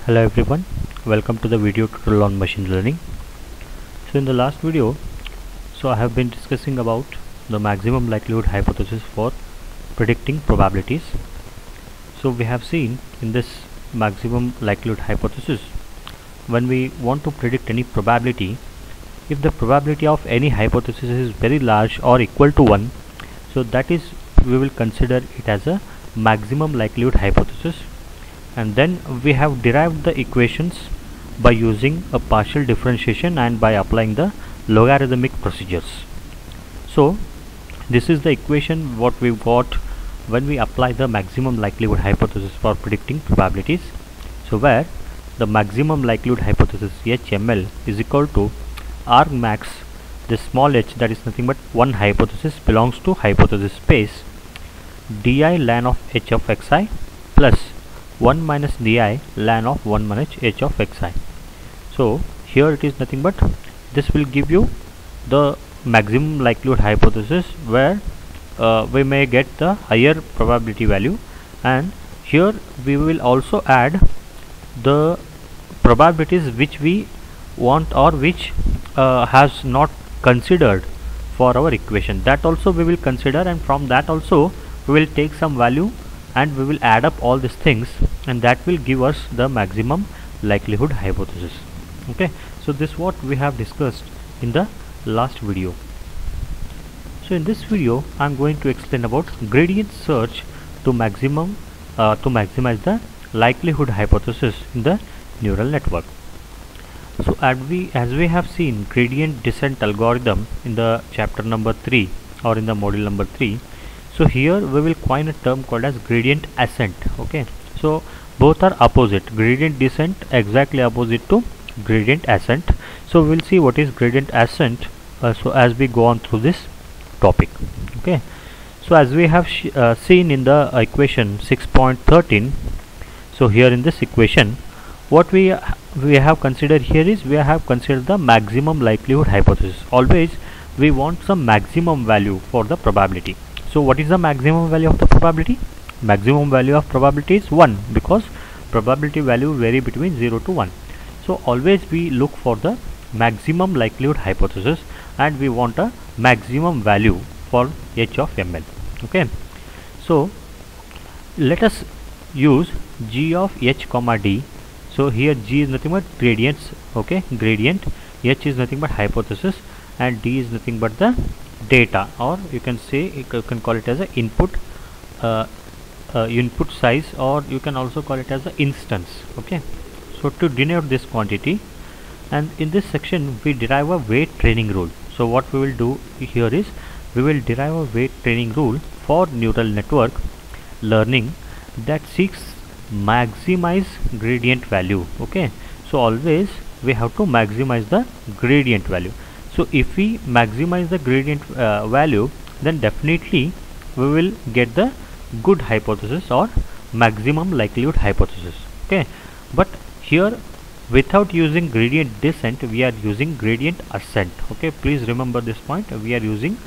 Hello everyone, welcome to the video tutorial on machine learning. So in the last video, I have been discussing about the maximum likelihood hypothesis for predicting probabilities. So we have seen in this maximum likelihood hypothesis, when we want to predict any probability, if the probability of any hypothesis is very large or equal to 1, so that is we will consider it as a maximum likelihood hypothesis. And then we have derived the equations by using a partial differentiation and by applying the logarithmic procedures. So this is the equation what we got when we apply the maximum likelihood hypothesis for predicting probabilities. So where the maximum likelihood hypothesis HML is equal to argmax, the small h, that is nothing but one hypothesis, belongs to hypothesis space di ln of h of xi plus 1 minus di ln of 1 minus h of xi. So here it is nothing but this will give you the maximum likelihood hypothesis where we may get the higher probability value, and here we will also add the probabilities which we want or which has not considered for our equation. That also we will consider, and from that also we will take some value and we will add up all these things, and that will give us the maximum likelihood hypothesis. Okay, so this what we have discussed in the last video. So in this video I am going to explain about gradient search to maximize the likelihood hypothesis in the neural network. So as we have seen gradient descent algorithm in the chapter number 3 or in the module number 3, so here we will coin a term called as gradient ascent. Okay, so both are opposite, gradient descent exactly opposite to gradient ascent. So we will see what is gradient ascent so as we go on through this topic. Okay, so as we have seen in the equation 6.13, so here in this equation what we have considered here is we have considered the maximum likelihood hypothesis. Always we want some maximum value for the probability. So what is the maximum value of the probability? Maximum value of probability is 1, because probability value vary between 0 to 1. So always we look for the maximum likelihood hypothesis and we want a maximum value for h of ml. Okay, so let us use g of h comma d. So here g is nothing but gradients. Okay, gradient, h is nothing but hypothesis, and d is nothing but the data, or you can say you can call it as a input input size, or you can also call it as an instance. Okay, so to denote this quantity, and in this section we derive a weight training rule. So what we will do here is we will derive a weight training rule for neural network learning that seeks maximize gradient value. Okay, so always we have to maximize the gradient value. So if we maximize the gradient value, then definitely we will get the good hypothesis or maximum likelihood hypothesis. Okay, but here without using gradient descent we are using gradient ascent. Okay, please remember this point, we are using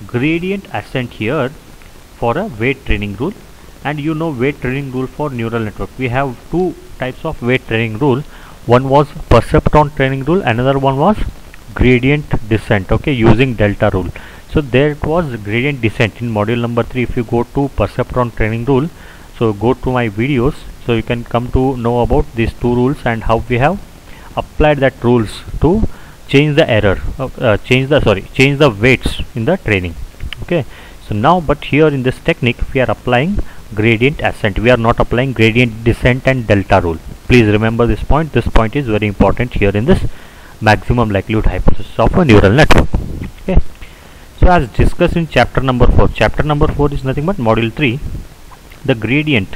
gradient ascent here for a weight training rule. And you know weight training rule for neural network, we have two types of weight training rule. One was perceptron training rule, another one was gradient descent. Okay, using delta rule. So there it was gradient descent in module number 3. If you go to perceptron training rule, so go to my videos, so you can come to know about these two rules and how we have applied that rules to change the error change the weights in the training. Okay, so now but here in this technique we are applying gradient ascent, we are not applying gradient descent and delta rule. Please remember this point, this point is very important here in this maximum likelihood hypothesis of a neural network. Okay, so as discussed in chapter number 4, chapter number 4 is nothing but module 3. The gradient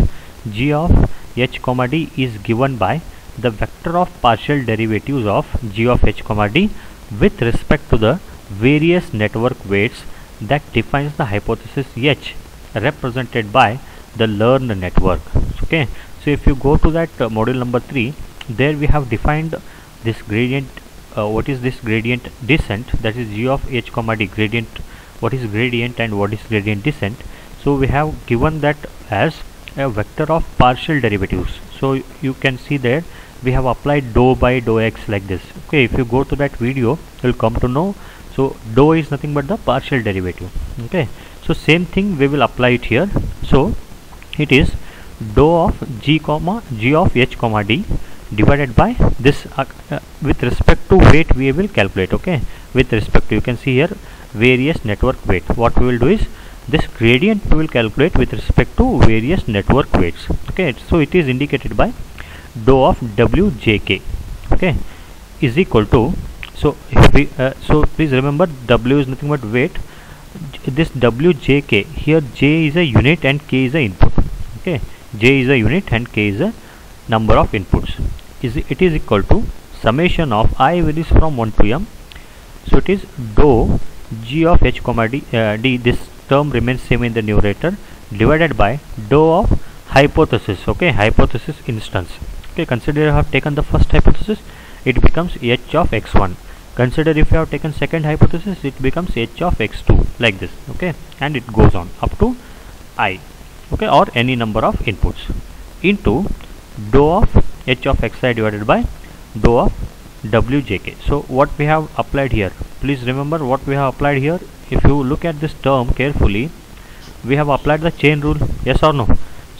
g of h comma d is given by the vector of partial derivatives of g of h comma d with respect to the various network weights that defines the hypothesis h represented by the learned network. Okay, so if you go to that module number 3, there we have defined this gradient. What is this gradient descent? That is g of h comma d gradient. What is gradient and what is gradient descent? So we have given that as a vector of partial derivatives. So you can see there we have applied dou by dou x like this. Okay, if you go to that video, you'll come to know. So dou is nothing but the partial derivative. Okay, so same thing we will apply it here. So it is dou of g of h comma d divided by this with respect to weight we will calculate. Okay, with respect to, you can see here various network weight. What we will do is this gradient we will calculate with respect to various network weights. Okay, so it is indicated by dou of wjk. Okay, is equal to, so so please remember w is nothing but weight. This wjk, here j is a unit and k is a input. Okay, j is a unit and k is a number of inputs. It is equal to summation of I varies from 1 to m. So it is dou g of h comma d, this term remains same in the numerator, divided by dou of hypothesis. Okay, hypothesis instance. Okay, consider you have taken the first hypothesis, it becomes h of x1. Consider if you have taken second hypothesis, it becomes h of x2, like this. Okay, and it goes on up to I. Okay, or any number of inputs, into dou of h of xi divided by dou of wjk. So what we have applied here, please remember what we have applied here. If you look at this term carefully, we have applied the chain rule, yes or no?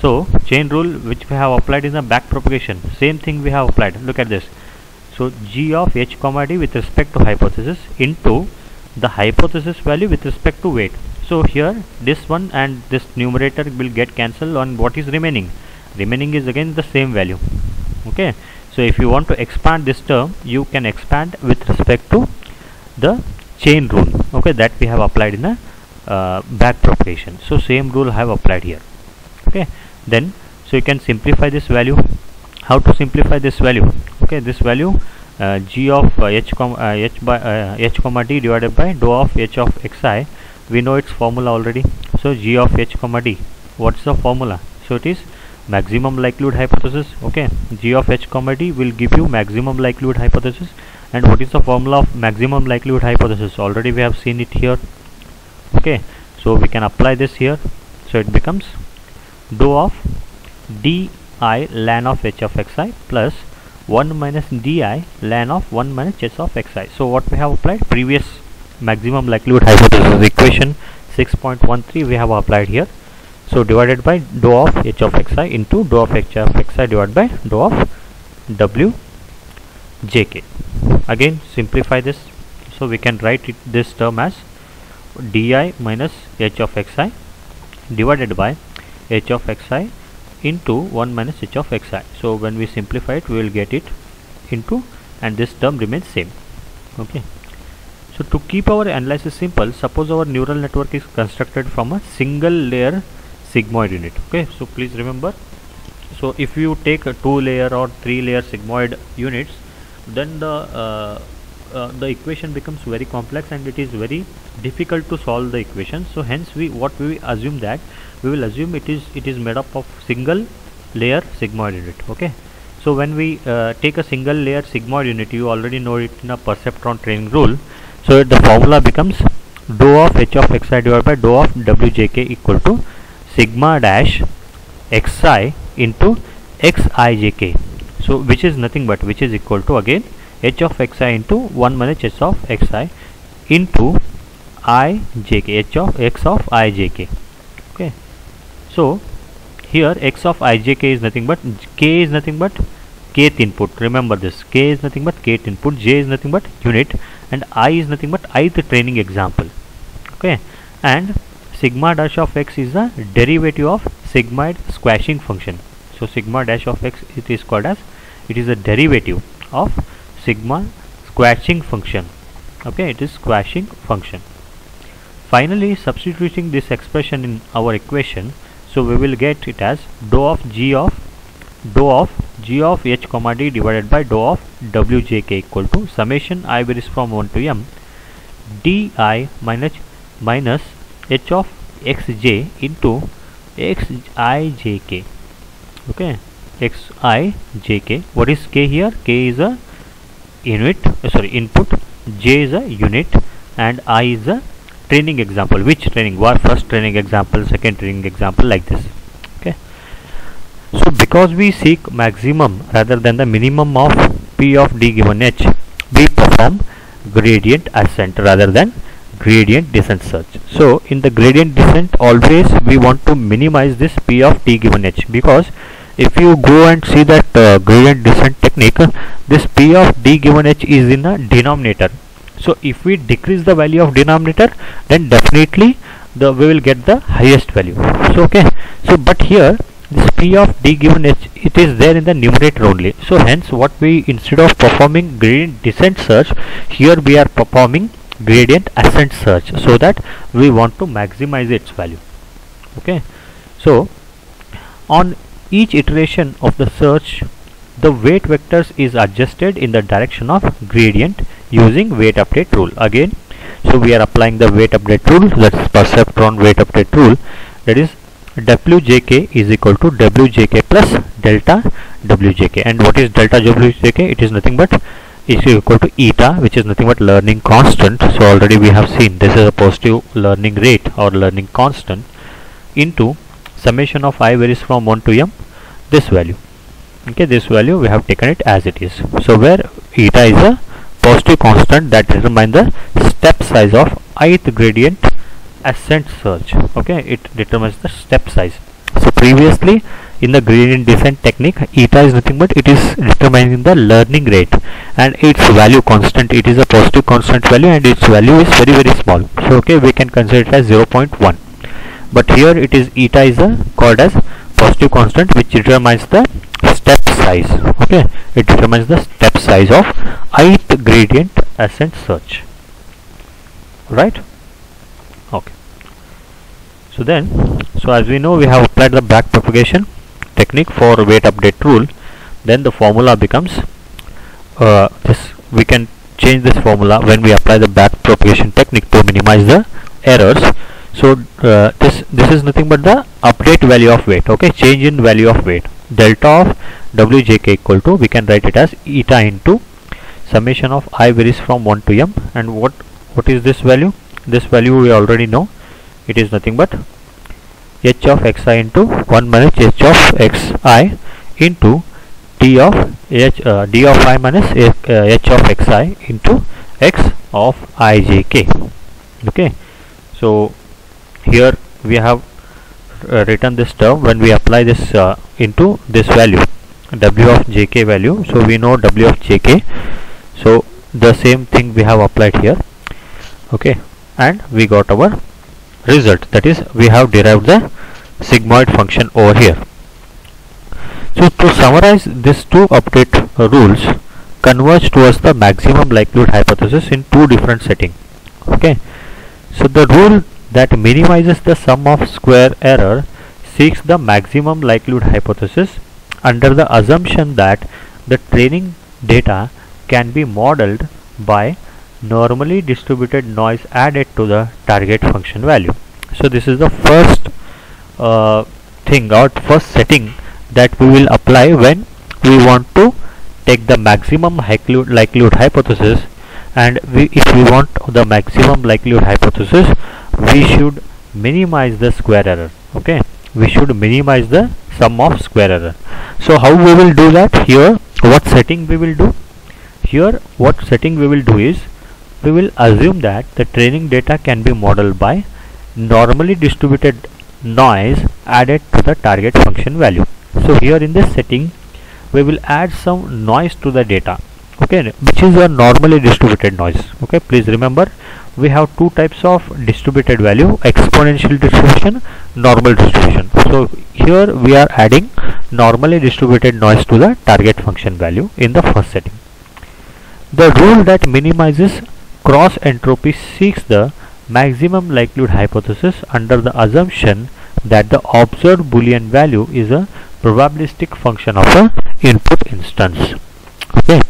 So chain rule which we have applied in the back propagation, same thing we have applied. Look at this. So g of h comma d with respect to hypothesis into the hypothesis value with respect to weight. So here this one and this numerator will get cancelled on what is remaining. Remaining is again the same value. Okay, so if you want to expand this term, you can expand with respect to the chain rule. Okay, that we have applied in the back propagation. So same rule I have applied here. Okay, then so you can simplify this value. How to simplify this value? Okay, this value g of h comma d divided by dou of h of xi, we know its formula already. So g of h comma d, what's the formula? So it is maximum likelihood hypothesis. Okay, g of h comma d will give you maximum likelihood hypothesis. And what is the formula of maximum likelihood hypothesis? Already we have seen it here. Okay, so we can apply this here. So it becomes dou of di ln of h of xi plus 1 minus di ln of 1 minus h of xi. So what we have applied? Previous maximum likelihood hypothesis equation 6.13 we have applied here. So divided by dou of h of xi into dou of h of xi divided by dou of wjk. Again simplify this. So we can write it, this term as di minus h of xi divided by h of xi into 1 minus h of xi. So when we simplify it, we will get it into, and this term remains same. Okay, so to keep our analysis simple, suppose our neural network is constructed from a single layer sigmoid unit. Okay, so please remember, so if you take a 2 layer or 3 layer sigmoid units, then the equation becomes very complex and it is very difficult to solve the equation. So hence we assume that we will assume it is made up of single layer sigmoid unit. Okay, so when we take a single layer sigmoid unit, you already know it in a perceptron training rule. So the formula becomes dou of h of xi divided by dou of wjk equal to sigma dash xi into xijk. So which is nothing but, which is equal to again h of xi into 1 minus h of xi into ijk, h of x of ijk. Okay, so here x of ijk is nothing but, k is nothing but kth input. Remember this, k is nothing but kth input, j is nothing but unit, and I is nothing but ith training example. Okay, and sigma dash of x is the derivative of sigmoid squashing function. So sigma dash of x, it is called as, it is a derivative of sigma squashing function. Okay, it is squashing function. Finally, substituting this expression in our equation, so we will get it as dou of g of h comma d divided by dou of wjk equal to summation I varies from 1 to m di minus h of xj into xijk. Okay, xijk. What is k here? K is a unit, input, j is a unit, and I is a training example. Which training? First training example, second training example, like this. Okay, So because we seek maximum rather than the minimum of P of D given H, we perform gradient ascent rather than gradient descent search. So in the gradient descent, always we want to minimize this P of D given H, because if you go and see that gradient descent technique, this P of D given H is in a denominator. So if we decrease the value of denominator, then definitely we will get the highest value. So okay, so but here this P of D given H, it is there in the numerator only. So hence what we, instead of performing gradient descent search, here we are performing gradient ascent search, so that we want to maximize its value. Okay, so on each iteration of the search, the weight vectors is adjusted in the direction of gradient using weight update rule. Again, so we are applying the weight update rule, that is perceptron weight update rule, that is Wjk is equal to Wjk plus delta Wjk. And what is delta Wjk? It is nothing but is equal to eta, which is nothing but learning constant. So already we have seen this is a positive learning rate or learning constant, into summation of I varies from 1 to m, this value. Okay, this value we have taken it as it is. So where eta is a positive constant that determines the step size of ith gradient ascent search. Okay, it determines the step size. So previously in the gradient descent technique, eta is nothing but it is determining the learning rate, and its value constant, it is a positive constant value, and its value is very small. So okay, we can consider it as 0.1. but here it is eta is called as positive constant, which determines the step size. Okay, it determines the step size of ith gradient ascent search, right? Okay, so then, so as we know, we have applied the back propagation technique for weight update rule. Then the formula becomes this. We can change this formula when we apply the back propagation technique to minimize the errors. So this is nothing but the update value of weight. Okay, change in value of weight, delta of Wjk equal to, we can write it as eta into summation of I varies from 1 to m. And what is this value? This value we already know, it is nothing but h of xi into 1 minus h of xi into d of I minus h of xi into x of ijk. Okay, so here we have written this term when we apply this into this value, w of jk value. So we know w of jk, so the same thing we have applied here. Okay, and we got our result, that is we have derived the sigmoid function over here. So to summarize, these two update rules converge towards the maximum likelihood hypothesis in two different settings. Okay, so the rule that minimizes the sum of square error seeks the maximum likelihood hypothesis under the assumption that the training data can be modeled by normally distributed noise added to the target function value. So this is the first thing, or first setting that we will apply when we want to take the maximum likelihood hypothesis. And if we want the maximum likelihood hypothesis, we should minimize the square error. Okay, we should minimize the sum of square error. So how we will do that? Here what setting we will do? Here what setting we will do is, we will assume that the training data can be modeled by normally distributed noise added to the target function value. So here in this setting we will add some noise to the data, okay, which is a normally distributed noise. Okay, please remember we have two types of distributed value: exponential distribution, normal distribution. So here we are adding normally distributed noise to the target function value in the first setting. The rule that minimizes cross entropy seeks the maximum likelihood hypothesis under the assumption that the observed Boolean value is a probabilistic function of a input instance. Okay,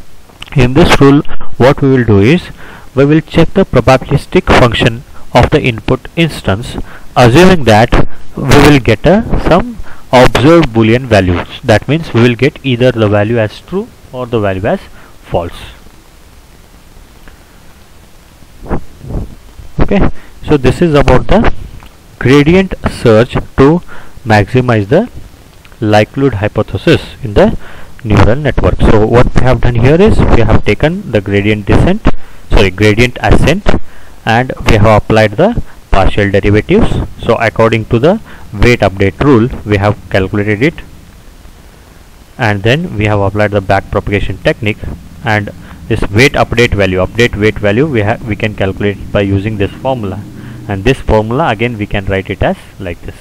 in this rule what we will do is, we will check the probabilistic function of the input instance, assuming that we will get some observed Boolean values. That means we will get either the value as true or the value as false. Okay, so this is about the gradient search to maximize the likelihood hypothesis in the neural network. So what we have done here is we have taken the gradient ascent, and we have applied the partial derivatives. So according to the weight update rule, we have calculated it, and then we have applied the back propagation technique, and this weight value we can calculate it by using this formula, and this formula again we can write it as like this.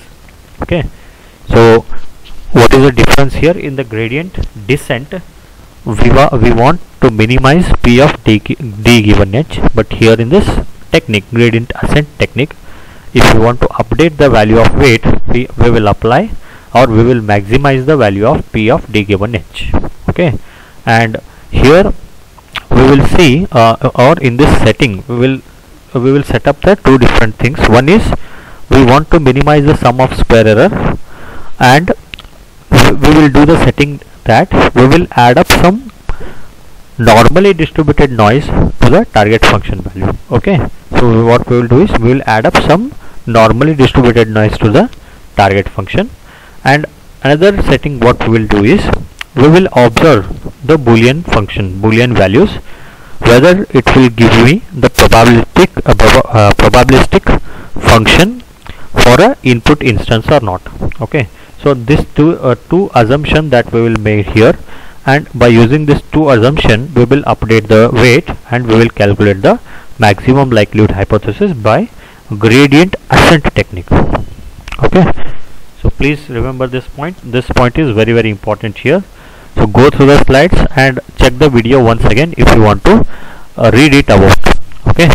Okay, so what is the difference here? In the gradient descent, we want to minimize p of d given h, but here in this technique, gradient ascent technique, if we want to update the value of weight, we will apply, or we will maximize the value of p of d given h. Okay, and here we will see, or in this setting we will set up the two different things. One is we want to minimize the sum of square error, and we will do the setting that we will add up some normally distributed noise to the target function value. Okay, so what we will do is we will add up some normally distributed noise to the target function, and another setting what we will do is we will observe the boolean values, whether it will give me the probabilistic function for a input instance or not. Okay, so this two assumption that we will make here, and by using this two assumption we will update the weight, and we will calculate the maximum likelihood hypothesis by gradient ascent technique. Okay, so please remember this point. This point is very, very important here. So go through the slides and check the video once again if you want to read it about. Okay.